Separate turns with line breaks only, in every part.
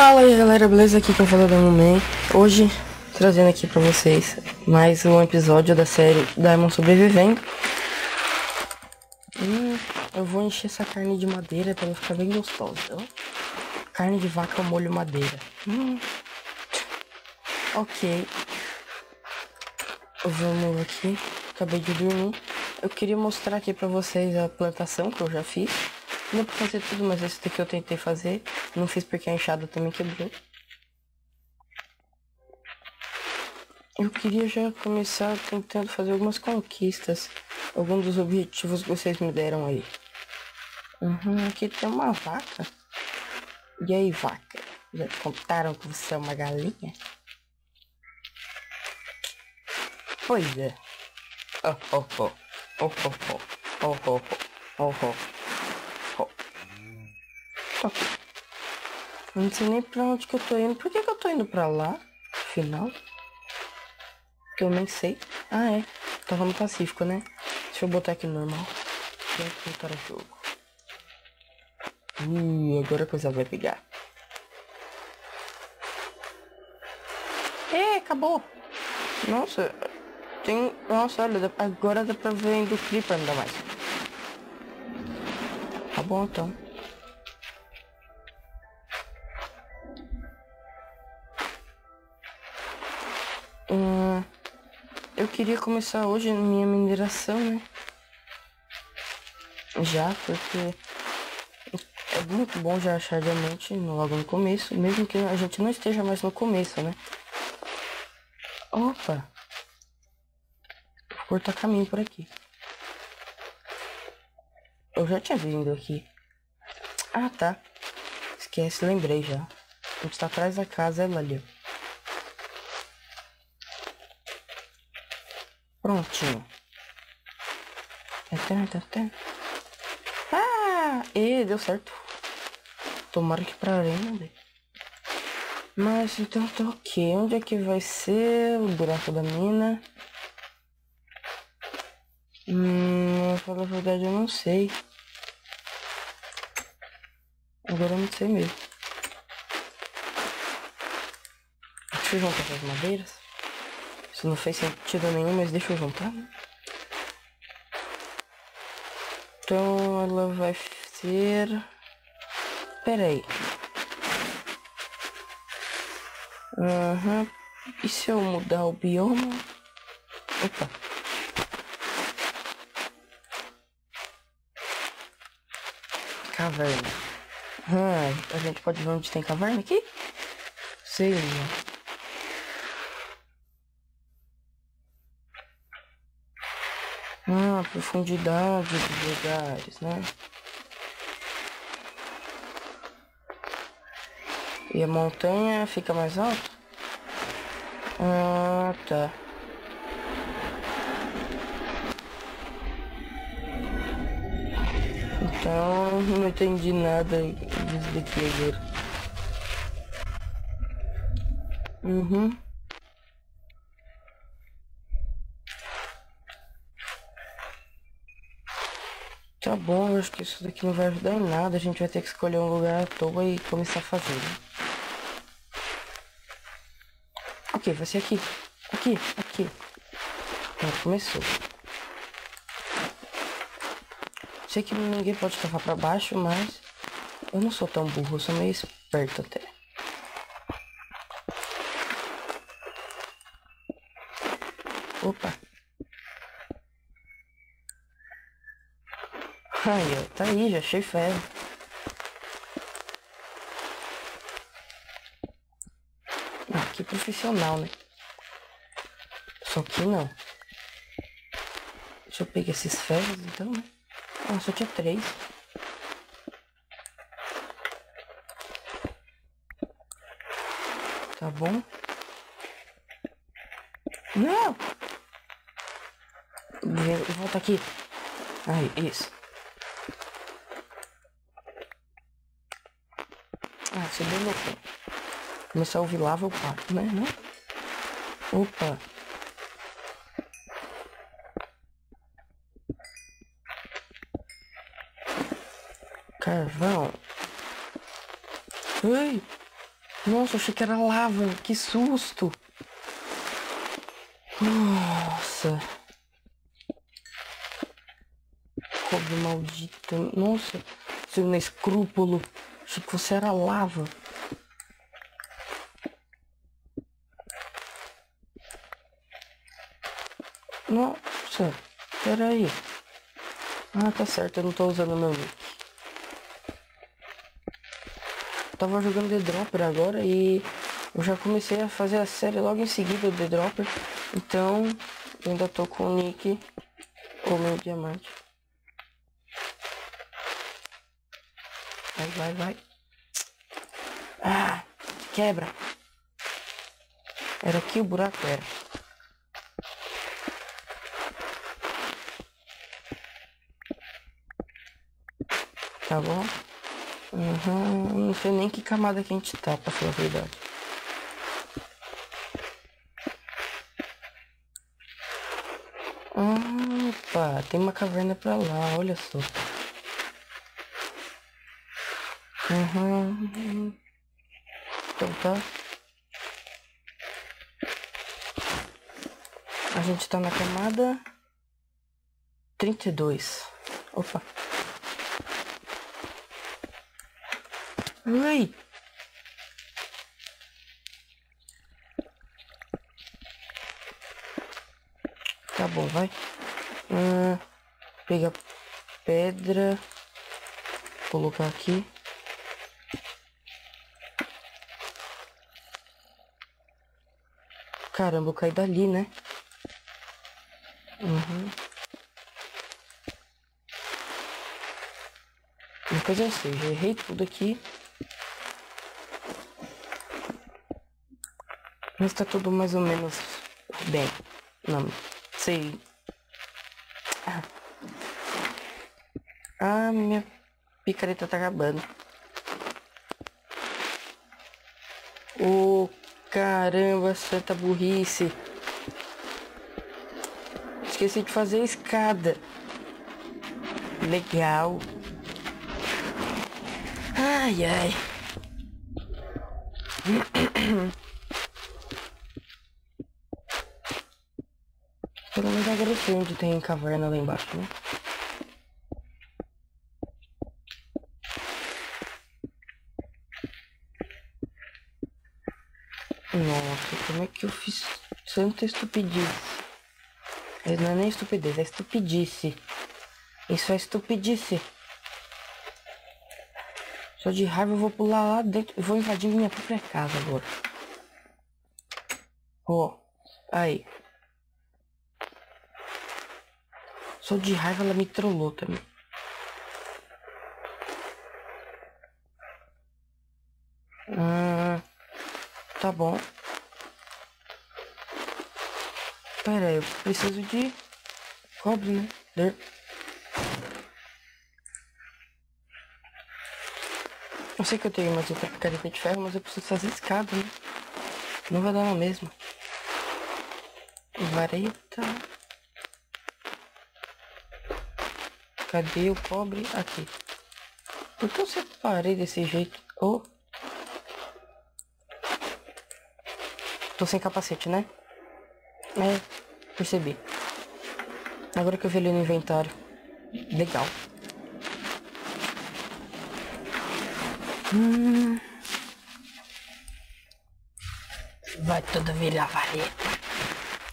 Fala aí galera, beleza? Aqui quem fala é o Damonman. Hoje trazendo aqui pra vocês mais um episódio da série Diamond Sobrevivendo. Eu vou encher essa carne de madeira pra ela ficar bem gostosa, ó. Carne de vaca ao molho madeira. Ok. Vamos aqui. Acabei de dormir. Eu queria mostrar aqui pra vocês a plantação que eu já fiz. Não deu pra fazer tudo, mas esse daqui eu tentei fazer. Não fiz porque a enxada também quebrou. Eu queria já começar tentando fazer algumas conquistas. Alguns dos objetivos que vocês me deram aí. Aqui tem uma vaca. E aí, vaca? Já te contaram que você é uma galinha? Pois é. Oh, oh, oh. Oh, oh, oh. Oh, oh, oh. Oh, oh. Ok. Eu não sei nem pra onde que eu tô indo. Por que eu tô indo pra lá? Afinal. Que eu nem sei. Ah, é. Tava no Pacífico, né? Deixa eu botar aqui no normal. Voltar o jogo. Agora a coisa vai pegar. Acabou. Nossa. Nossa, olha. Agora dá pra ver indo Creeper ainda mais. Tá bom, então. Eu queria começar hoje a minha mineração, né? Já, porque é muito bom já achar diamante logo no começo, mesmo que a gente não esteja mais no começo, né? Opa! Vou cortar caminho por aqui. Eu já tinha vindo aqui. Ah, tá. Esquece, lembrei já. A gente tá atrás da casa, ela ali. Prontinho. Ah! Deu certo. Tomara que pra arena dê. Mas então tá ok. Onde é que vai ser o buraco da mina? Pra falar a verdade eu não sei. Agora eu não sei mesmo. Deixa eu juntar essas madeiras. Isso não fez sentido nenhum, mas deixa eu juntar, né? Então ela vai ser... Pera aí. E se eu mudar o bioma? Opa. Caverna. A gente pode ver onde tem caverna aqui? Sei, né? Profundidade dos lugares, né? E a montanha fica mais alta? Tá. Então, não entendi nada disso daqui agora. Tá bom, eu acho que isso daqui não vai ajudar em nada. A gente vai ter que escolher um lugar à toa e começar a fazer, né? Ok, vai ser aqui. Aqui. Pronto, começou. Sei que ninguém pode cavar pra baixo, mas eu não sou tão burro, eu sou meio esperto até. Opa. Aí, ó, tá aí, já achei ferro. Que profissional, né? Só que não. Deixa eu pegar esses ferros, então, né? Só tinha 3. Tá bom? Não! Volta aqui. Aí, isso. Você deu louco. Começar a ouvir lava, eu paro, né? Não? Opa. Carvão. Ai. Nossa, eu achei que era lava. Que susto. Nossa. Cobre maldita. Nossa. Seu inescrúpulo. Achei que você era lava. Nossa. Pera aí. Ah, tá certo. Eu não tô usando meu nick. Tava jogando The Dropper agora e eu já comecei a fazer a série logo em seguida do The Dropper. Então, eu ainda tô com o nick Homem Diamante. Vai, vai, vai. Ah, quebra. Era aqui o buraco, era. Tá bom? Uhum. Não sei nem que camada que a gente tá, pra falar a verdade. Opa, tem uma caverna pra lá, olha só. Uhum. Então tá. A gente tá na camada 32. Opa. Ui. Tá bom, vai. Pegar pedra. Colocar aqui. Caramba, eu caí dali, né? Uhum. Uma coisa eu sei, já errei tudo aqui. Mas tá tudo mais ou menos bem. Não sei. Ah, minha picareta tá acabando. Ô, caramba, certa burrice. Esqueci de fazer a escada. Legal. Ai, ai. Pelo menos agora eu sei onde tem caverna lá embaixo, né? Nossa, como é que eu fiz tanta estupidice? Mas não é nem estupidez, é estupidice. Isso é estupidice. Só de raiva eu vou pular lá dentro. Eu vou invadir minha própria casa agora. Ó, aí. Só de raiva ela me trollou também. Tá bom. Pera aí, eu preciso de cobre, né? Eu sei que eu tenho mais outra picareta de ferro, mas eu preciso fazer escada, né? Não vai dar na mesma. Vareta. Cadê o cobre? Aqui. Por que eu separei desse jeito? Oh. Tô sem capacete, né? É, percebi. Agora que eu vi ali no inventário. Legal. Vai toda virar vareta.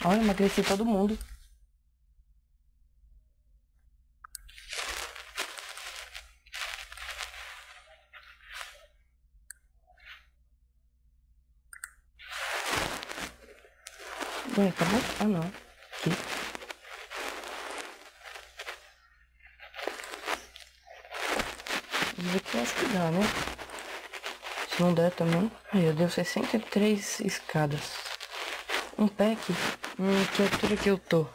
Olha, emagreci todo mundo. Ué, acabou? Ah, não. Aqui. Vamos ver que eu acho que dá, né? Se não der também. Aí, eu dei 63 escadas. Um pack. Que altura que eu tô?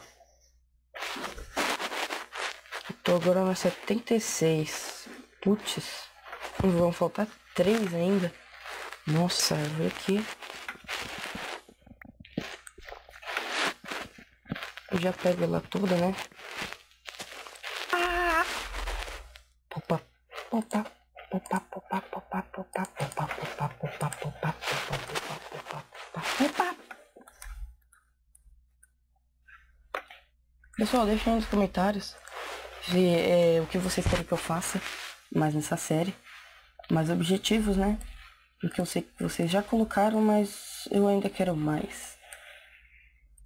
Eu tô agora na 76. Putz. Vão faltar 3 ainda. Nossa, eu vou aqui. Eu já pego ela toda, né? Ah! Opa, opa, opa, opa, opa, opa, opa, opa, opa, opa, opa. Pessoal, deixa aí nos comentários o que vocês querem que eu faça mais nessa série. Mais objetivos, né? Porque eu sei que vocês já colocaram, mas eu ainda quero mais.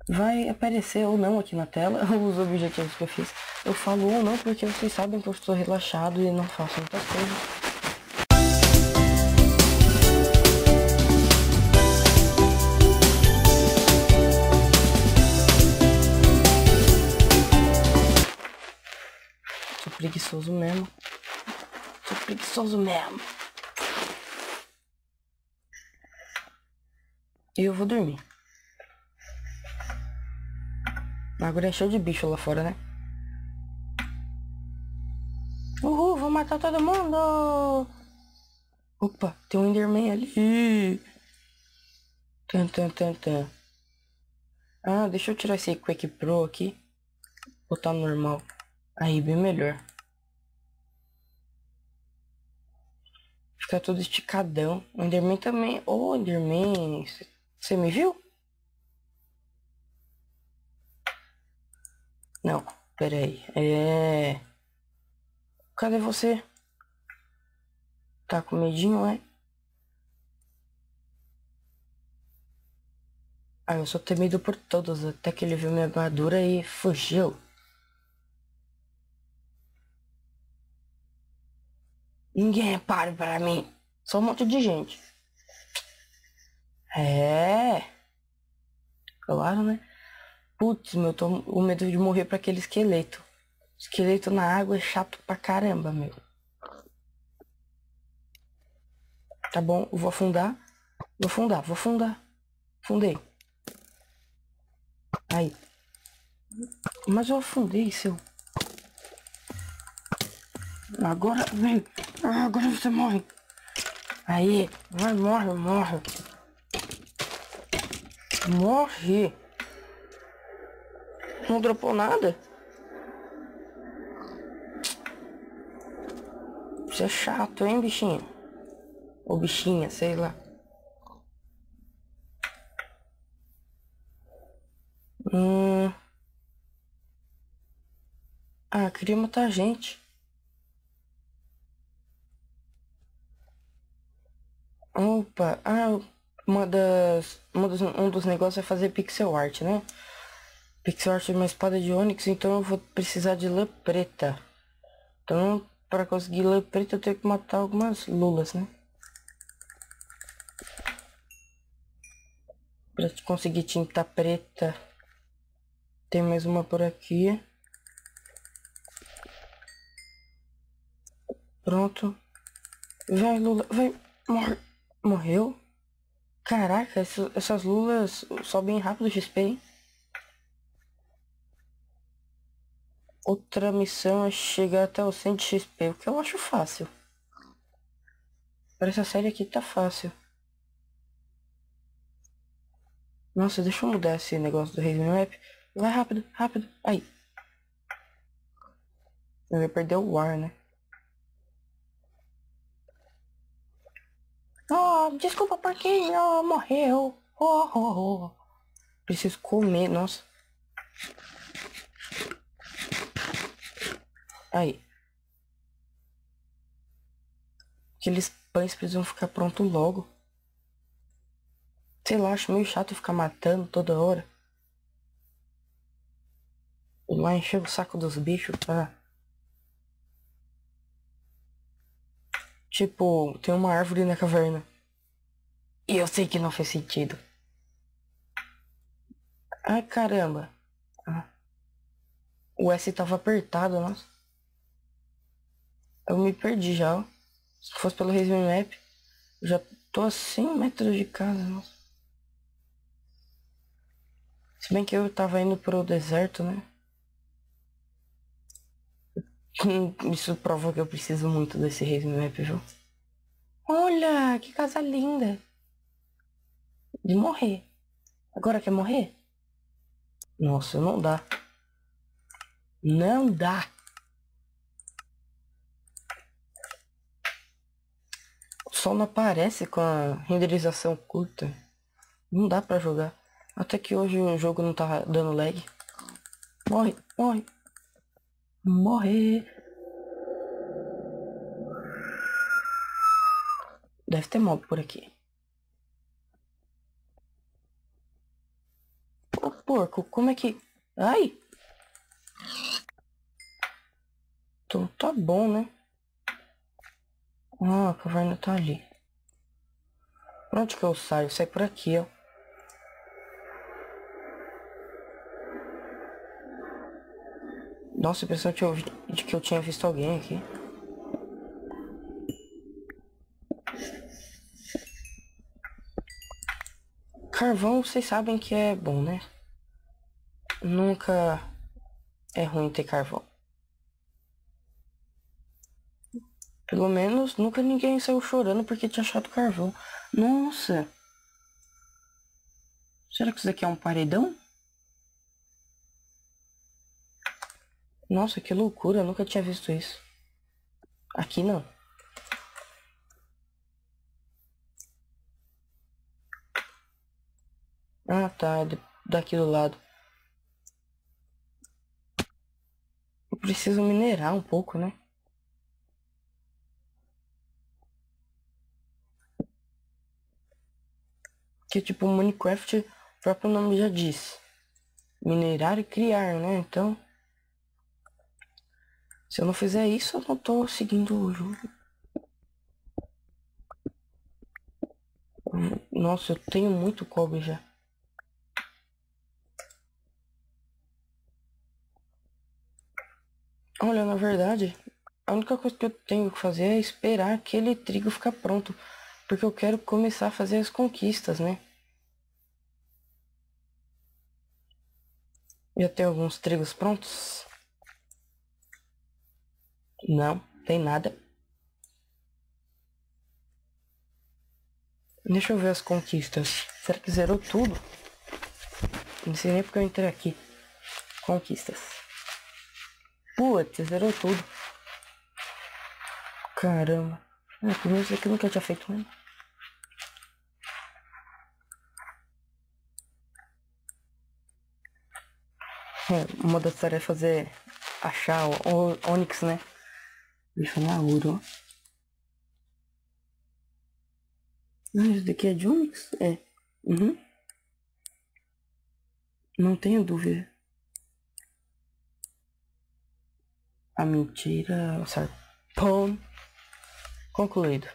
Vai aparecer ou não aqui na tela os objetivos que eu fiz. Eu falo ou não porque vocês sabem que eu estou relaxado e não faço muitas coisas. Sou preguiçoso mesmo. Sou preguiçoso mesmo. E eu vou dormir. Agora é show de bicho lá fora, né? Uhul, vou matar todo mundo! Opa, tem um Enderman ali. Tan, tan, tan, tan. Ah, deixa eu tirar esse Quake Pro aqui. Botar normal. Aí, bem melhor. Fica todo esticadão. O Enderman também. Ô, Enderman. Você me viu? Não, pera aí. Cadê você? Tá com medinho, é? Ah, eu sou temido por todos. Até que ele viu minha armadura e fugiu. Ninguém pare para mim. Só um monte de gente. É. Claro, né? Putz, meu, tô com medo de morrer pra aquele esqueleto. Esqueleto na água é chato pra caramba, meu. Tá bom, eu vou afundar. Vou afundar, vou afundar. Afundei. Aí. Mas eu afundei, seu. Agora vem. Agora você morre. Aí. Vai, morre, morre. Morre. Não dropou nada? Você é chato, hein, bichinho? Ou bichinha, sei lá. Ah, queria matar a gente. Opa, um dos negócios é fazer pixel art, né? Pixel art é uma espada de ônix, então eu vou precisar de lã preta. Então, para conseguir lã preta, eu tenho que matar algumas lulas, né? Pra conseguir tinta preta. Tem mais uma por aqui. Pronto. Vai, lula, vai. Morreu? Caraca, essas lulas sobem rápido o XP, hein? Outra missão é chegar até o 100 de XP, o que eu acho fácil. Para essa série aqui tá fácil. Nossa, deixa eu mudar esse negócio do Raise Map. Vai rápido, rápido. Aí. Eu ia perder o ar, né? Oh, desculpa, porquinho. Morreu. Oh, oh, oh. Preciso comer, nossa. Aí. Aqueles pães precisam ficar prontos logo. Sei lá, acho meio chato ficar matando toda hora. Ir lá encher o saco dos bichos pra... Tipo, tem uma árvore na caverna. E eu sei que não fez sentido. Ai, caramba. Ah. O S tava apertado, nossa. Eu me perdi já, ó. Se fosse pelo Raise Map, eu já tô a 100 metros de casa, nossa. Se bem que eu tava indo pro deserto, né? Isso prova que eu preciso muito desse Raise Map, viu? Olha, que casa linda. De morrer. Agora quer morrer? Nossa, não dá. Não dá. O sol não aparece com a renderização curta. Não dá pra jogar. Até que hoje o jogo não tá dando lag. Morre. Morre. Morrer. Deve ter mob por aqui. Ô, porco, como é que... Ai! Então tá bom, né? Ah, a caverna tá ali. Por onde que eu saio? Eu saio por aqui, ó. Nossa, eu pensava de que eu tinha visto alguém aqui. Carvão, vocês sabem que é bom, né? Nunca é ruim ter carvão. Pelo menos nunca ninguém saiu chorando porque tinha achado carvão. Nossa! Será que isso daqui é um paredão? Nossa, que loucura, eu nunca tinha visto isso. Aqui não. Ah, tá, é daqui do lado. Eu preciso minerar um pouco, né? Que tipo, Minecraft, o próprio nome já diz. Minerar e criar, né? Então, se eu não fizer isso, eu não tô seguindo o jogo. Nossa, eu tenho muito cobre já. Olha, na verdade, a única coisa que eu tenho que fazer é esperar aquele trigo ficar pronto. Porque eu quero começar a fazer as conquistas, né? Já tem alguns trigos prontos? Não, tem nada. Deixa eu ver as conquistas. Será que zerou tudo? Não sei nem porque eu entrei aqui. Conquistas. Putz, zerou tudo. Caramba. Primeiro isso aqui eu nunca tinha feito mesmo. Uma das tarefas é achar o Onyx, né? Deixa na ouro. Isso daqui é de Onyx? É. Uhum. Não tenho dúvida. A mentira... Pão. Concluído.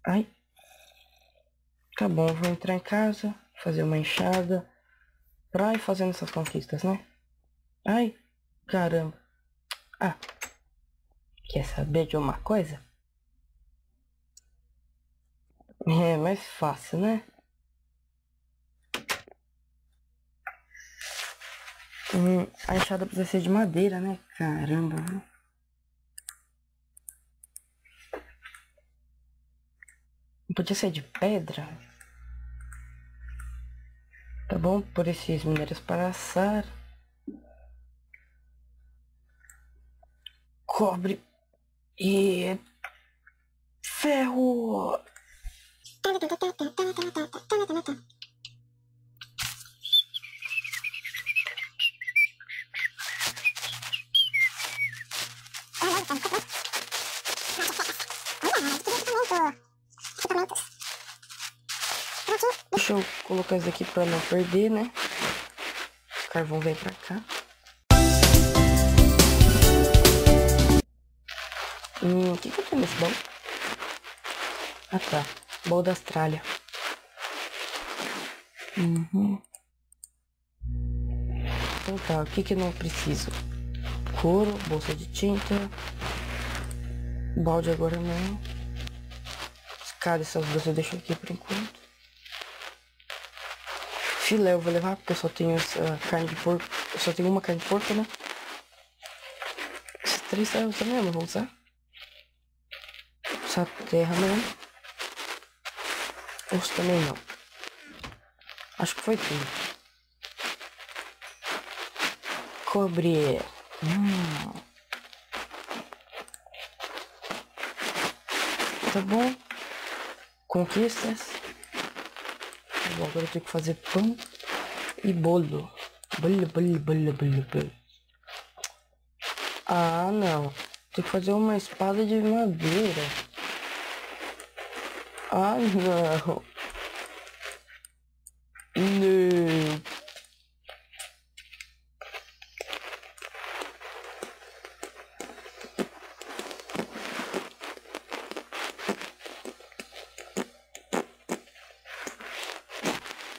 Ai. Tá bom, vou entrar em casa, fazer uma enxada pra ir fazendo essas conquistas, né? Ai, caramba. Ah, quer saber de uma coisa? É mais fácil, né? A enxada precisa ser de madeira, né? Caramba, viu? Não podia ser de pedra? Tá bom, por esses minérios para assar. Cobre e ferro. Deixa eu colocar isso aqui pra não perder, né? O carvão vem pra cá. O que eu tenho nesse baú? Ah tá, baú da Austrália. Então tá, o que eu não preciso? Couro, bolsa de tinta. Balde agora não. Escada, essas duas eu deixo aqui por enquanto. Filé eu vou levar porque eu só tenho essa carne de porco. Eu só tenho uma carne de porco, né? Esses três eu também não vou usar. Essa terra mesmo. Osso também não. Acho que foi tudo. Cobre. Tá bom. Conquistas. Tá bom, agora eu tenho que fazer pão e bolo. Bolo. Ah, não. Tem que fazer uma espada de madeira. Ah, não. Não.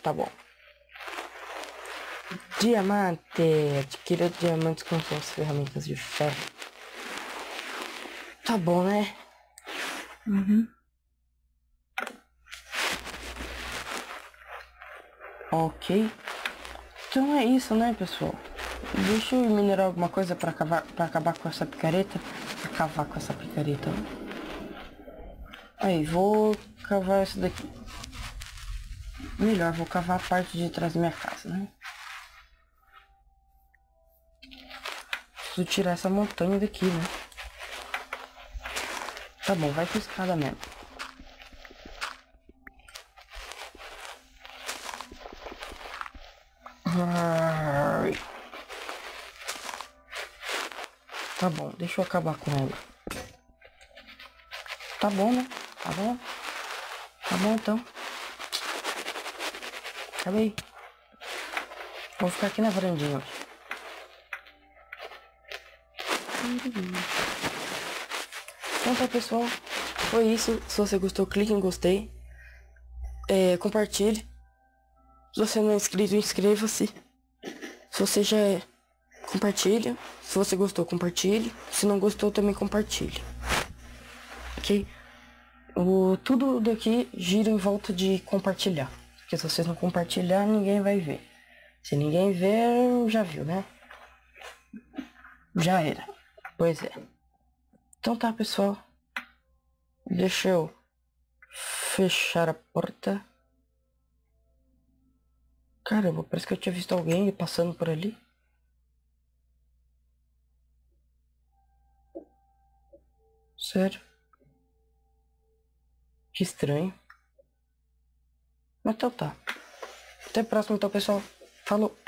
Tá bom. Diamante. Adquira diamantes com suas ferramentas de ferro. Tá bom, né? Ok. Então é isso, né, pessoal? Deixa eu minerar alguma coisa pra acabar com essa picareta. Acabar com essa picareta. Aí, vou cavar isso daqui. Melhor, vou cavar a parte de trás da minha casa, né? Preciso tirar essa montanha daqui, né? Tá bom, vai com escada mesmo. Tá bom, deixa eu acabar com ela. Tá bom, né? Tá bom? Tá bom, então. Acabei. Vou ficar aqui na varandinha. Então tá, pessoal. Foi isso. Se você gostou, clique em gostei. Compartilhe. Se você não é inscrito, inscreva-se. Se você já é, compartilha. Se você gostou, compartilhe. Se não gostou, também compartilhe. Ok? Tudo daqui gira em volta de compartilhar. Porque se vocês não compartilhar, ninguém vai ver. Se ninguém ver, já viu, né? Já era. Pois é. Então tá, pessoal. Deixa eu fechar a porta. Caramba, parece que eu tinha visto alguém passando por ali. Sério. Que estranho. Mas então tá. Até a próxima então, pessoal. Falou.